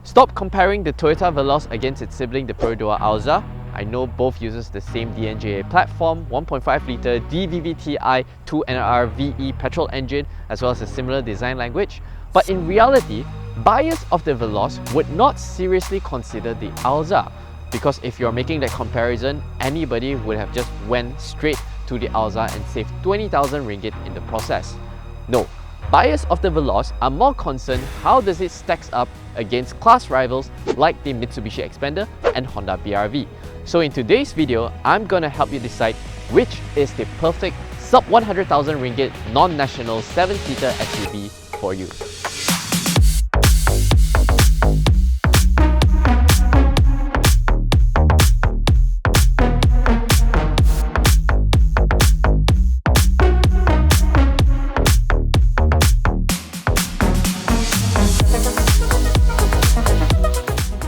Stop comparing the Toyota Veloz against its sibling, the Perodua Alza. I know both uses the same DNGA platform, 1.5 litre DVVTi 2NR VE petrol engine, as well as a similar design language. But in reality, buyers of the Veloz would not seriously consider the Alza, because if you're making that comparison, anybody would have just went straight to the Alza and saved 20,000 ringgit in the process. No, buyers of the Veloz are more concerned how does it stacks up against class rivals like the Mitsubishi Xpander and Honda BR-V. So in today's video, I'm gonna help you decide which is the perfect sub 100,000 ringgit non-national 7-seater SUV for you.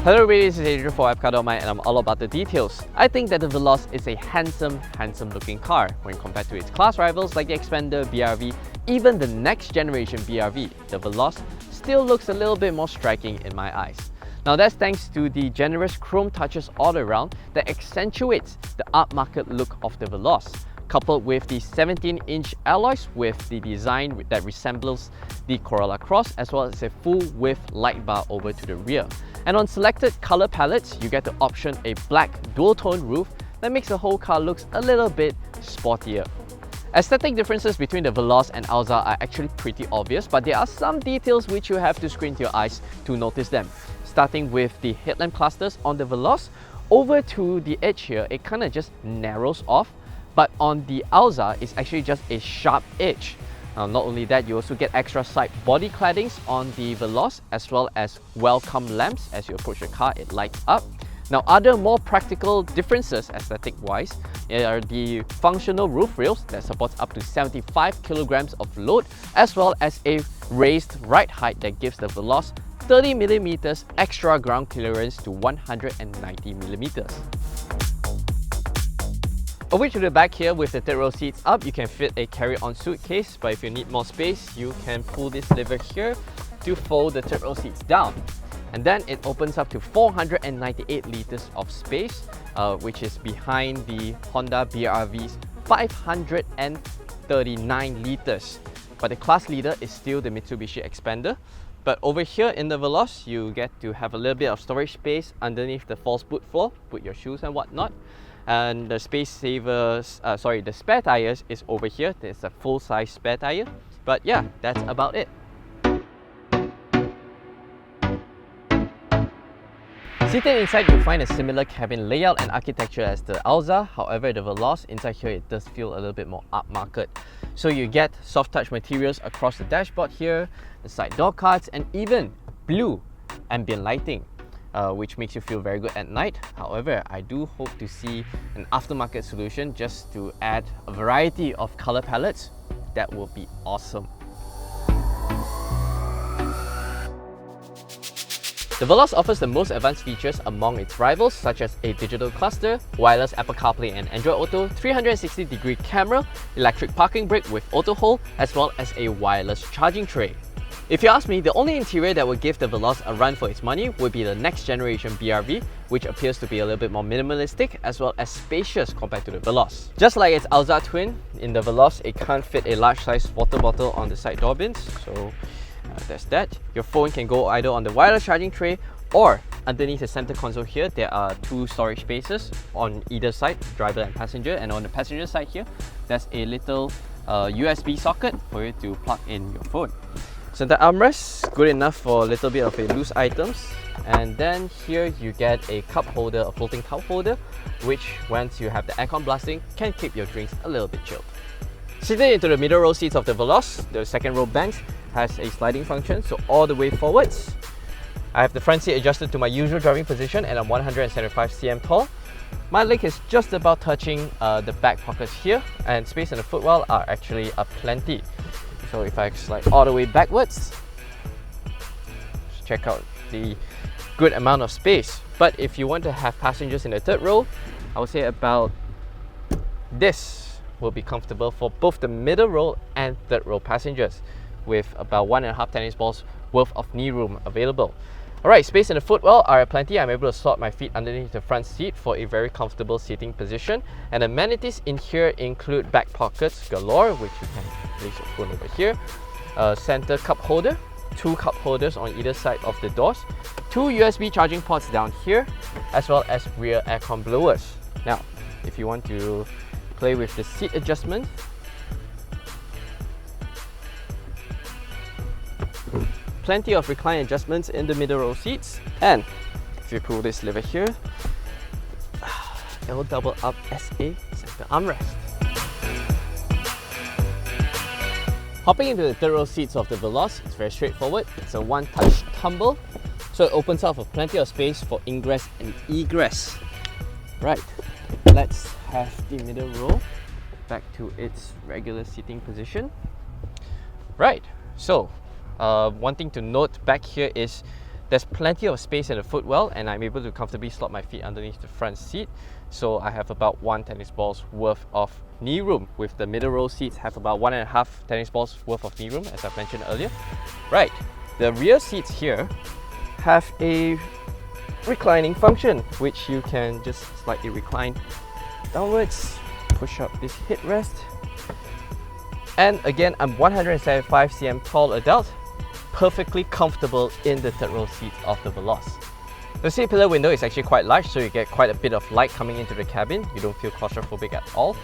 Hello everybody, this is Adrian for WapCar.my and I'm all about the details. I think that the Veloz is a handsome looking car when compared to its class rivals like the Xpander, BR-V, even the next generation BR-V. The Veloz still looks a little bit more striking in my eyes. Now that's thanks to the generous chrome touches all around that accentuates the upmarket look of the Veloz, coupled with the 17-inch alloys with the design that resembles the Corolla Cross, as well as a full-width light bar over to the rear. And on selected color palettes, you get to option a black dual-tone roof that makes the whole car looks a little bit sportier. Aesthetic differences between the Veloz and Alza are actually pretty obvious, but there are some details which you have to squint your eyes to notice them. Starting with the headlamp clusters on the Veloz, over to the edge here, it kind of just narrows off, but on the Alza, it's actually just a sharp edge. Not only that, you also get extra side body claddings on the Veloz, as well as welcome lamps. As you approach the car, it lights up. Now, other more practical differences aesthetic-wise are the functional roof rails that supports up to 75 kilograms of load, as well as a raised ride height that gives the Veloz 30 millimeters extra ground clearance to 190 millimeters. Over to the back here, with the third row seats up, you can fit a carry-on suitcase, but if you need more space, you can pull this lever here to fold the third row seats down. And then it opens up to 498 liters of space, which is behind the Honda BR-V's 539 liters. But the class leader is still the Mitsubishi Xpander. But over here in the Veloz, you get to have a little bit of storage space underneath the false boot floor, put your shoes and whatnot. And the space savers, the spare tires is over here. There's a full-size spare tire. But yeah, that's about it. Seated inside, you'll find a similar cabin layout and architecture as the Alza. However, the Veloz, inside here, it does feel a little bit more upmarket. So you get soft touch materials across the dashboard here, the side door cards, and even blue ambient lighting, which makes you feel very good at night. However, I do hope to see an aftermarket solution just to add a variety of color palettes. That will be awesome. The Veloz offers the most advanced features among its rivals, such as a digital cluster, wireless Apple CarPlay and Android Auto, 360-degree camera, electric parking brake with auto hold, as well as a wireless charging tray. If you ask me, the only interior that would give the Veloz a run for its money would be the next generation BR-V, which appears to be a little bit more minimalistic as well as spacious compared to the Veloz. Just like its Alza twin, in the Veloz, it can't fit a large size water bottle on the side door bins, so there's that. Your phone can go either on the wireless charging tray or underneath the center console here. There are two storage spaces on either side, driver and passenger, and on the passenger side here, there's a little USB socket for you to plug in your phone. Center armrest, good enough for a little bit of a loose items. And then here you get a cup holder, a floating cup holder, which once you have the aircon blasting, can keep your drinks a little bit chilled. Seated into the middle row seats of the Veloz, the second row bench has a sliding function, so all the way forwards. I have the front seat adjusted to my usual driving position and I'm 175 cm tall. My leg is just about touching the back pockets here, and space in the footwell are actually aplenty. So if I slide all the way backwards, check out the good amount of space. But if you want to have passengers in the third row, I would say about this will be comfortable for both the middle row and third row passengers, with about 1.5 tennis balls worth of knee room available. Alright, space in the footwell are plenty. I'm able to slot my feet underneath the front seat for a very comfortable seating position. And amenities in here include back pockets galore, which you can place your phone over here. A center cup holder, 2 cup holders on either side of the doors, 2 USB charging ports down here, as well as rear aircon blowers. Now, if you want to play with the seat adjustment, plenty of recline adjustments in the middle row seats, and if you pull this lever here, it will double up as a center armrest. Hopping into the third row seats of the Veloz, it's very straightforward. It's a one-touch tumble, so it opens up with plenty of space for ingress and egress. Right, let's have the middle row back to its regular seating position. Right, so one thing to note back here is there's plenty of space in the footwell, and I'm able to comfortably slot my feet underneath the front seat. So I have about 1 tennis ball's worth of knee room, with the middle row seats have about 1.5 tennis balls worth of knee room, as I mentioned earlier. Right, the rear seats here have a reclining function, which you can just slightly recline downwards, push up this headrest. And again, I'm 175 cm tall adult, perfectly comfortable in the third row seat of the Veloz. The seat pillar window is actually quite large, so you get quite a bit of light coming into the cabin. You don't feel claustrophobic at all,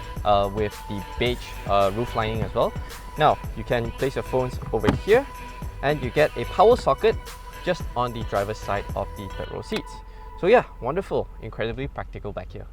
with the beige roof lining as well. Now, you can place your phones over here, and you get a power socket just on the driver's side of the third row seats. So yeah, wonderful, incredibly practical back here.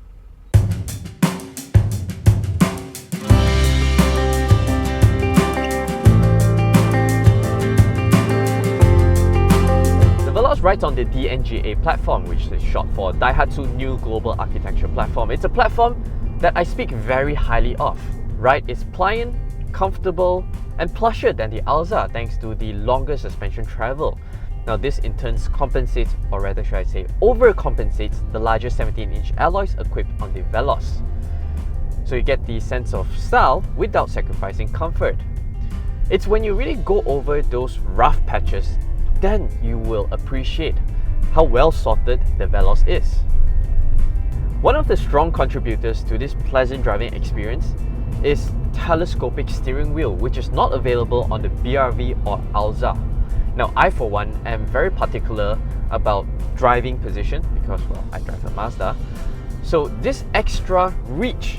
The Veloz rides on the DNGA platform, which is short for Daihatsu New Global Architecture Platform. It's a platform that I speak very highly of, right? It's pliant, comfortable, and plusher than the Alza thanks to the longer suspension travel. Now this in turn compensates, or rather should I say overcompensates, the larger 17-inch alloys equipped on the Veloz. So you get the sense of style without sacrificing comfort. It's when you really go over those rough patches, then you will appreciate how well sorted the Veloz is. One of the strong contributors to this pleasant driving experience is telescopic steering wheel, which is not available on the BRV or Alza. Now, I for one am very particular about driving position because, well, I drive a Mazda. So this extra reach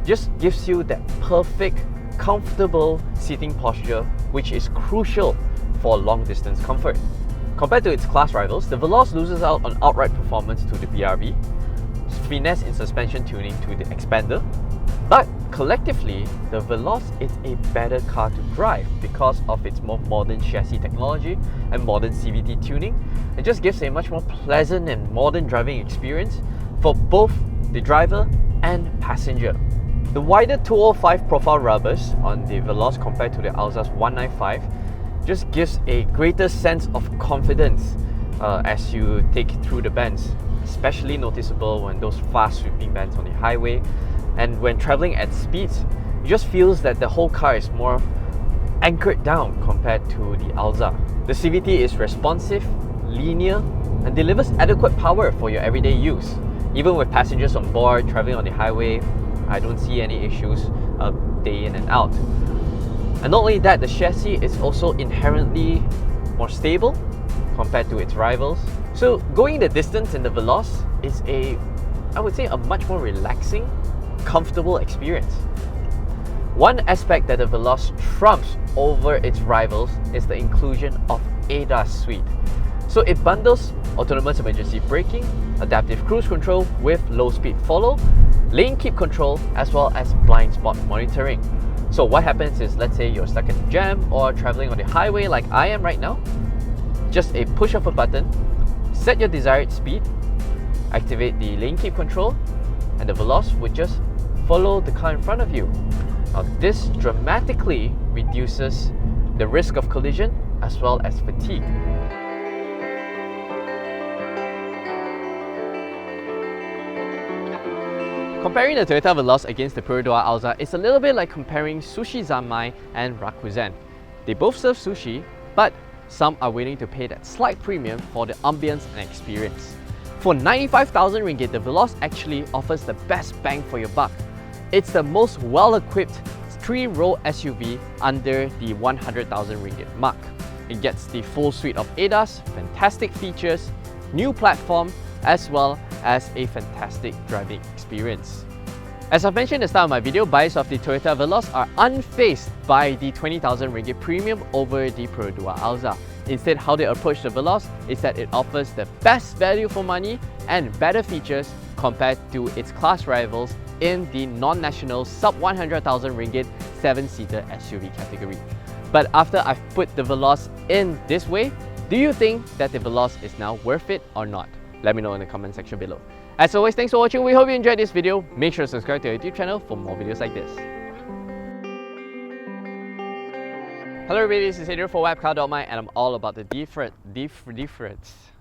just gives you that perfect, comfortable seating posture, which is crucial for long distance comfort. Compared to its class rivals, the Veloz loses out on outright performance to the BRV, finesse in suspension tuning to the Xpander, but collectively, the Veloz is a better car to drive because of its more modern chassis technology and modern CVT tuning. It just gives a much more pleasant and modern driving experience for both the driver and passenger. The wider 205 profile rubbers on the Veloz compared to the Alza's 195 just gives a greater sense of confidence as you take through the bends, especially noticeable when those fast sweeping bends on the highway, and when traveling at speeds, it just feels that the whole car is more anchored down compared to the Alza. The CVT is responsive, linear, and delivers adequate power for your everyday use. Even with passengers on board traveling on the highway, I don't see any issues day in and out. And not only that, the chassis is also inherently more stable compared to its rivals. So going the distance in the Veloz is I would say a much more relaxing, comfortable experience. One aspect that the Veloz trumps over its rivals is the inclusion of ADAS suite. So it bundles autonomous emergency braking, adaptive cruise control with low speed follow, lane keep control, as well as blind spot monitoring. So what happens is, let's say you're stuck in a jam or traveling on the highway like I am right now, just a push of a button, set your desired speed, activate the lane keep control, and the Veloz would just follow the car in front of you. Now this dramatically reduces the risk of collision as well as fatigue. Comparing the Toyota Veloz against the Perodua Alza is a little bit like comparing Sushi Zanmai and Rakuten. They both serve sushi, but some are willing to pay that slight premium for the ambience and experience. For 95,000 ringgit, the Veloz actually offers the best bang for your buck. It's the most well-equipped 3-row SUV under the 100,000 ringgit mark. It gets the full suite of ADAS, fantastic features, new platform, as well as a fantastic driving experience. As I've mentioned at the start of my video, buyers of the Toyota Veloz are unfazed by the 20,000 ringgit premium over the Perodua Alza. Instead, how they approach the Veloz is that it offers the best value for money and better features compared to its class rivals in the non-national sub 100,000 ringgit 7-seater SUV category. But after I've put the Veloz in this way, do you think that the Veloz is now worth it or not? Let me know in the comment section below. As always, thanks for watching. We hope you enjoyed this video. Make sure to subscribe to our YouTube channel for more videos like this. Hello everybody, this is Adrian for WapCar.my and I'm all about the difference.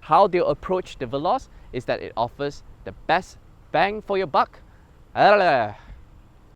How they approach the Veloz is that it offers the best bang for your buck.